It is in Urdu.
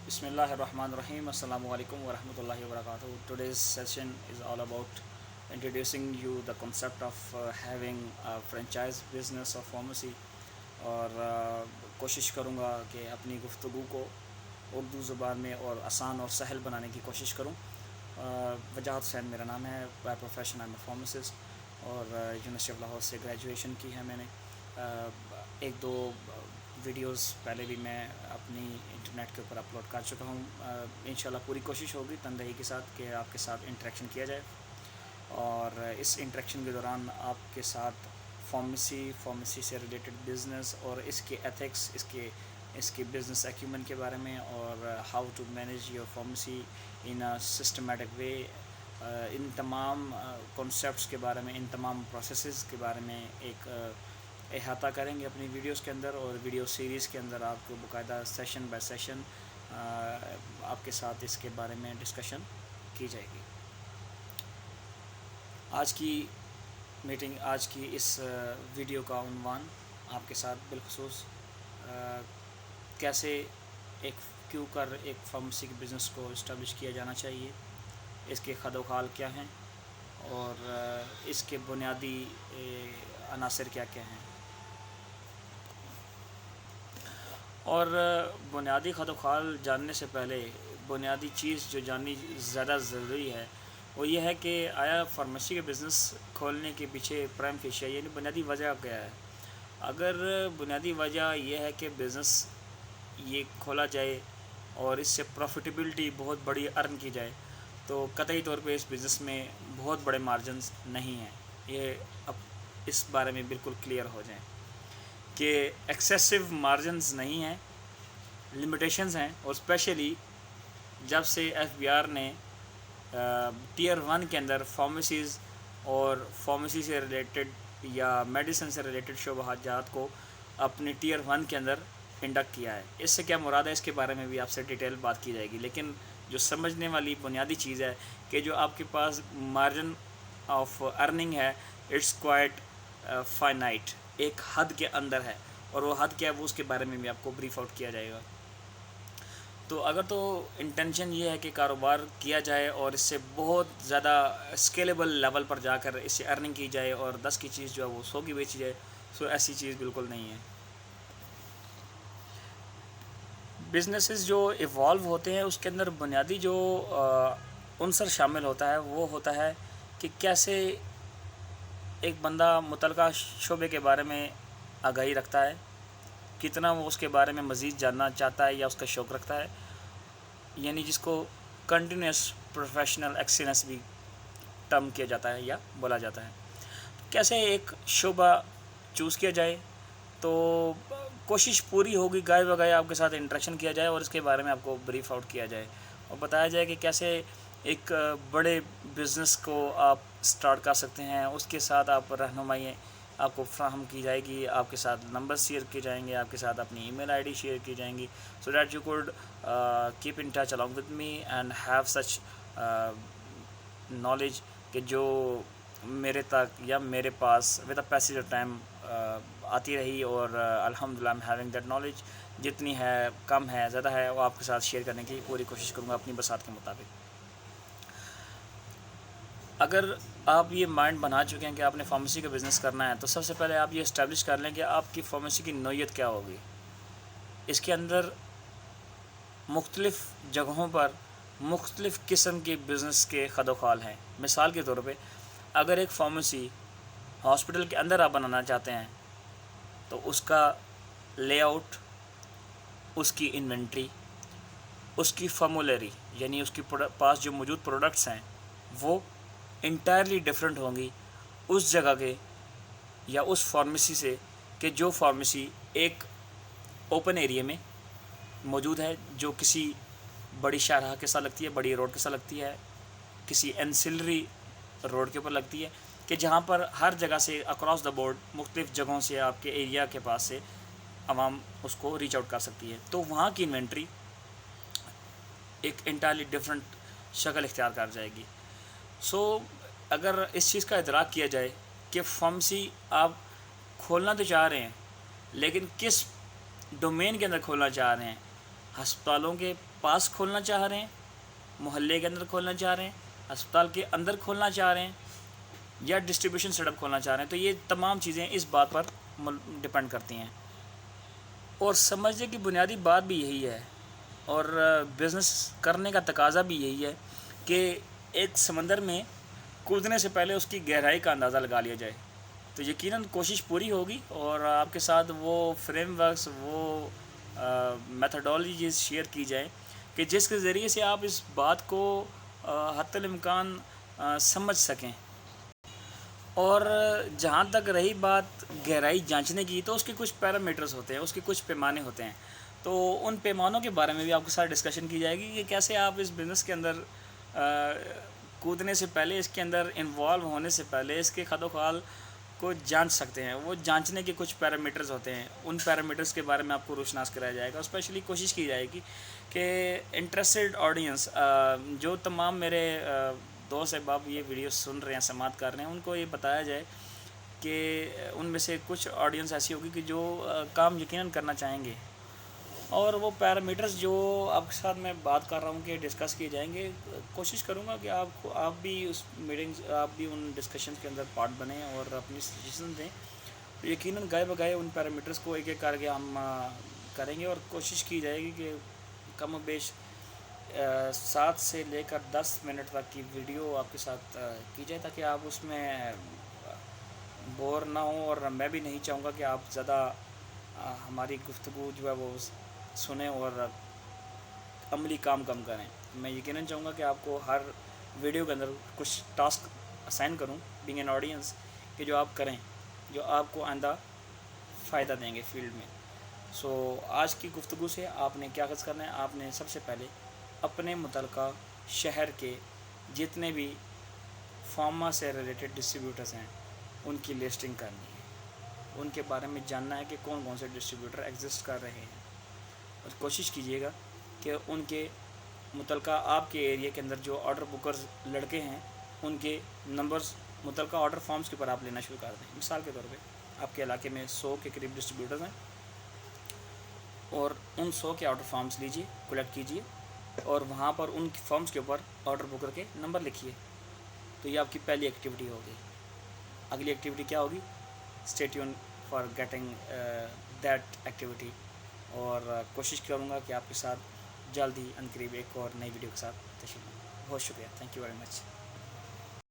بسم اللہ الرحمن الرحیم. السلام علیکم ورحمۃ اللہ وبرکاتہ. Today's session is all about introducing you the concept of having a franchise business of pharmacy. اور کوشش کروں گا کہ اپنی گفتگو کو اردو زبان میں اور آسان اور سہل بنانے کی کوشش کروں. وجاہت حسین میرا نام ہے. By profession I am a pharmacist اور یونیورسٹی آف لاہور سے گریجویشن کی ہے میں نے. ایک دو ویڈیوز پہلے بھی میں اپنی انٹرنیٹ کے اوپر اپلوڈ کر چکا ہوں. انشاءاللہ پوری کوشش ہوگی تندہی کے ساتھ کہ آپ کے ساتھ انٹریکشن کیا جائے، اور اس انٹریکشن کے دوران آپ کے ساتھ فارمیسی سے ریلیٹڈ بزنس اور اس کے ایتھکس، اس کے بزنس ایکیومن کے بارے میں، اور how to manage your pharmacy in a systematic way, ان تمام کانسیپٹس کے بارے میں، ان تمام پروسیسز کے بارے میں ایک احاطہ کریں گے اپنی ویڈیوز کے اندر. اور ویڈیو سیریز کے اندر آپ کو باقاعدہ سیشن بائی سیشن آپ کے ساتھ اس کے بارے میں ڈسکشن کی جائے گی. آج کی اس ویڈیو کا عنوان آپ کے ساتھ بالخصوص کیسے ایک فارمیسی کے بزنس کو اسٹیبلش کیا جانا چاہیے، اس کے خد و خال کیا ہیں، اور اس کے بنیادی عناصر کیا کیا ہیں. اور بنیادی خد و خال جاننے سے پہلے بنیادی چیز جو جاننی زیادہ ضروری ہے وہ یہ ہے کہ آیا فارمیسی کے بزنس کھولنے کے پیچھے پرائم فیشیا یعنی بنیادی وجہ کیا ہے. اگر بنیادی وجہ یہ ہے کہ بزنس یہ کھولا جائے اور اس سے پروفیٹیبلٹی بہت بڑی ارن کی جائے، تو قطعی طور پہ اس بزنس میں بہت بڑے مارجنز نہیں ہیں. یہ اب اس بارے میں بالکل کلیئر ہو جائیں کہ ایکسیسو مارجنز نہیں ہیں، لمیٹیشنز ہیں. اور اسپیشلی جب سے ایف بی آر نے ٹیئر 1 کے اندر فارمیسیز اور فارمیسی سے ریلیٹڈ یا میڈیسن سے ریلیٹڈ شعبہ جات کو اپنے ٹیئر 1 کے اندر انڈکٹ کیا ہے. اس سے کیا مراد ہے اس کے بارے میں بھی آپ سے ڈیٹیل بات کی جائے گی. لیکن جو سمجھنے والی بنیادی چیز ہے کہ جو آپ کے پاس مارجن آف ارننگ ہے اٹس کوائٹ فائنائٹ، ایک حد کے اندر ہے، اور وہ حد کیا ہے وہ اس کے بارے میں بھی آپ کو بریف آؤٹ کیا جائے گا. تو اگر تو انٹینشن یہ ہے کہ کاروبار کیا جائے اور اس سے بہت زیادہ اسکیلیبل لیول پر جا کر اس سے ارننگ کی جائے اور 10 کی چیز جو ہے وہ 100 کی بیچی جائے، سو ایسی چیز بالکل نہیں ہے. بزنسز جو ایوالو ہوتے ہیں اس کے اندر بنیادی جو عنصر شامل ہوتا ہے وہ ہوتا ہے کہ کیسے ایک بندہ متعلقہ شعبے کے بارے میں آگاہی رکھتا ہے، کتنا وہ اس کے بارے میں مزید جاننا چاہتا ہے یا اس کا شوق رکھتا ہے، یعنی جس کو کنٹینیوس پروفیشنل ایکسیلنس بھی ٹرم کیا جاتا ہے یا بولا جاتا ہے. کیسے ایک شعبہ چوز کیا جائے، تو کوشش پوری ہوگی گائے بگائے آپ کے ساتھ انٹریکشن کیا جائے اور اس کے بارے میں آپ کو بریف آؤٹ کیا جائے اور بتایا جائے کہ کیسے ایک بڑے بزنس کو آپ سٹارٹ کر سکتے ہیں. اس کے ساتھ آپ رہنمائی آپ کو فراہم کی جائے گی، آپ کے ساتھ نمبر شیئر کیے جائیں گے، آپ کے ساتھ اپنی ای میل آئی ڈی شیئر کی جائیں گی، so that you could keep in touch along with me and have such knowledge کہ جو میرے تک یا میرے پاس with a passage of time آتی رہی. اور الحمدللہ I'm having that knowledge، جتنی ہے کم ہے زیادہ ہے وہ آپ کے ساتھ شیئر کرنے کی پوری کوشش کروں گا اپنی بساط کے مطابق. اگر آپ یہ مائنڈ بنا چکے ہیں کہ آپ نے فارمیسی کا بزنس کرنا ہے، تو سب سے پہلے آپ یہ اسٹیبلش کر لیں کہ آپ کی فارمیسی کی نوعیت کیا ہوگی. اس کے اندر مختلف جگہوں پر مختلف قسم کے بزنس کے خد و خال ہیں. مثال کے طور پہ اگر ایک فارمیسی ہاسپٹل کے اندر آپ بنانا چاہتے ہیں تو اس کا لے آؤٹ، اس کی انوینٹری، اس کی فارمولیری یعنی اس کے پاس جو موجود پروڈکٹس ہیں وہ انٹائرلی ڈفرینٹ ہوں گی اس جگہ کے یا اس فارمیسی سے کہ جو فارمیسی ایک اوپن ایریا میں موجود ہے، جو کسی بڑی شاہراہ کے ساتھ لگتی ہے، بڑی روڈ کے ساتھ لگتی ہے، کسی انسلری روڈ کے اوپر لگتی ہے، کہ جہاں پر ہر جگہ سے اکراس دا بورڈ مختلف جگہوں سے آپ کے ایریا کے پاس سے عوام اس کو ریچ آؤٹ کر سکتی ہے. تو وہاں کی انوینٹری ایک انٹائرلی ڈفرینٹ شکل اختیار کر جائے گی. سو اگر اس چیز کا ادراک کیا جائے کہ فارمیسی آپ کھولنا تو چاہ رہے ہیں لیکن کس ڈومین کے اندر کھولنا چاہ رہے ہیں، ہسپتالوں کے پاس کھولنا چاہ رہے ہیں، محلے کے اندر کھولنا چاہ رہے ہیں، اسپتال کے اندر کھولنا چاہ رہے ہیں، یا ڈسٹریبیوشن سیٹ اپ کھولنا چاہ رہے ہیں. تو یہ تمام چیزیں اس بات پر ڈپینڈ کرتی ہیں. اور سمجھنے کی بنیادی بات بھی یہی ہے، اور بزنس کرنے کا تقاضا بھی یہی ہے کہ ایک سمندر میں کودنے سے پہلے اس کی گہرائی کا اندازہ لگا لیا جائے. تو یقیناً کوشش پوری ہوگی، اور آپ کے ساتھ وہ فریم ورکس، وہ میتھڈالوجیز شیئر کی جائیں کہ جس کے ذریعے سے آپ اس بات کو حتی الامکان سمجھ سکیں. اور جہاں تک رہی بات گہرائی جانچنے کی، تو اس کے کچھ پیرامیٹرز ہوتے ہیں، اس کے کچھ پیمانے ہوتے ہیں. تو ان پیمانوں کے بارے میں بھی آپ کے ساتھ ڈسکشن کی جائے گی کہ کیسے آپ اس بزنس کے اندر کودنے سے پہلے، اس کے اندر انوالو ہونے سے پہلے اس کے خد و خال کو جانچ سکتے ہیں. وہ جانچنے کے کچھ پیرامیٹرز ہوتے ہیں، ان پیرامیٹرز کے بارے میں آپ کو روشناس کرایا جائے گا. اسپیشلی کوشش کی جائے گی کہ انٹرسٹڈ آڈینس، جو تمام میرے دوست احباب یہ ویڈیو سن رہے ہیں، سماعت کر رہے ہیں، ان کو یہ بتایا جائے کہ ان میں سے کچھ آڈینس ایسی ہوگی کہ جو کام یقیناً کرنا چاہیں گے. اور وہ پیرامیٹرز جو آپ کے ساتھ میں بات کر رہا ہوں کہ ڈسکس کیے جائیں گے، کوشش کروں گا کہ آپ بھی اس میٹنگز، آپ بھی ان ڈسکشنز کے اندر پارٹ بنیں اور اپنی سجیشن دیں. یقیناً گئے بگئے ان پیرامیٹرز کو ایک ایک کر کے ہم کریں گے، اور کوشش کی جائے گی کہ کم و بیش 7 سے لے کر 10 منٹ تک کی ویڈیو آپ کے ساتھ کی جائے، تاکہ آپ اس میں بور نہ ہوں. اور میں بھی نہیں چاہوں گا کہ آپ زیادہ ہماری گفتگو جو ہے وہ سنیں اور عملی کام کم کریں. میں یقیناً چاہوں گا کہ آپ کو ہر ویڈیو کے اندر کچھ ٹاسک اسائن کروں بینگ این آڈینس، کہ جو آپ کریں، جو آپ کو آئندہ فائدہ دیں گے فیلڈ میں. سو آج کی گفتگو سے آپ نے کیا غرض کرنا ہے؟ آپ نے سب سے پہلے اپنے متعلقہ شہر کے جتنے بھی فارما سے ریلیٹڈ ڈسٹریبیوٹرز ہیں ان کی لسٹنگ کرنی ہے، ان کے بارے میں جاننا ہے کہ کون کون سے ڈسٹریبیوٹر ایگزسٹ کر رہے ہیں. اور کوشش کیجیے گا کہ ان کے متعلقہ آپ کے ایریا کے اندر جو آرڈر بکرز لڑکے ہیں ان کے نمبرز متعلقہ آرڈر فارمز کے اوپر آپ لینا شروع کر دیں. مثال کے طور پہ آپ کے علاقے میں 100 کے قریب ڈسٹریبیوٹرز ہیں، اور ان 100 کے آرڈر فارمز لیجیے، کلیکٹ کیجیے، اور وہاں پر ان فارمز کے اوپر آرڈر بکر کے نمبر لکھیے. تو یہ آپ کی پہلی ایکٹیویٹی ہوگی. اگلی ایکٹیویٹی کیا ہوگی؟ Stay tune for getting that activity. اور کوشش کروں گا کہ آپ کے ساتھ جلد ہی عنقریب ایک اور نئی ویڈیو کے ساتھ تشریف لوں. بہت شکریہ، تھینک یو ویری مچ.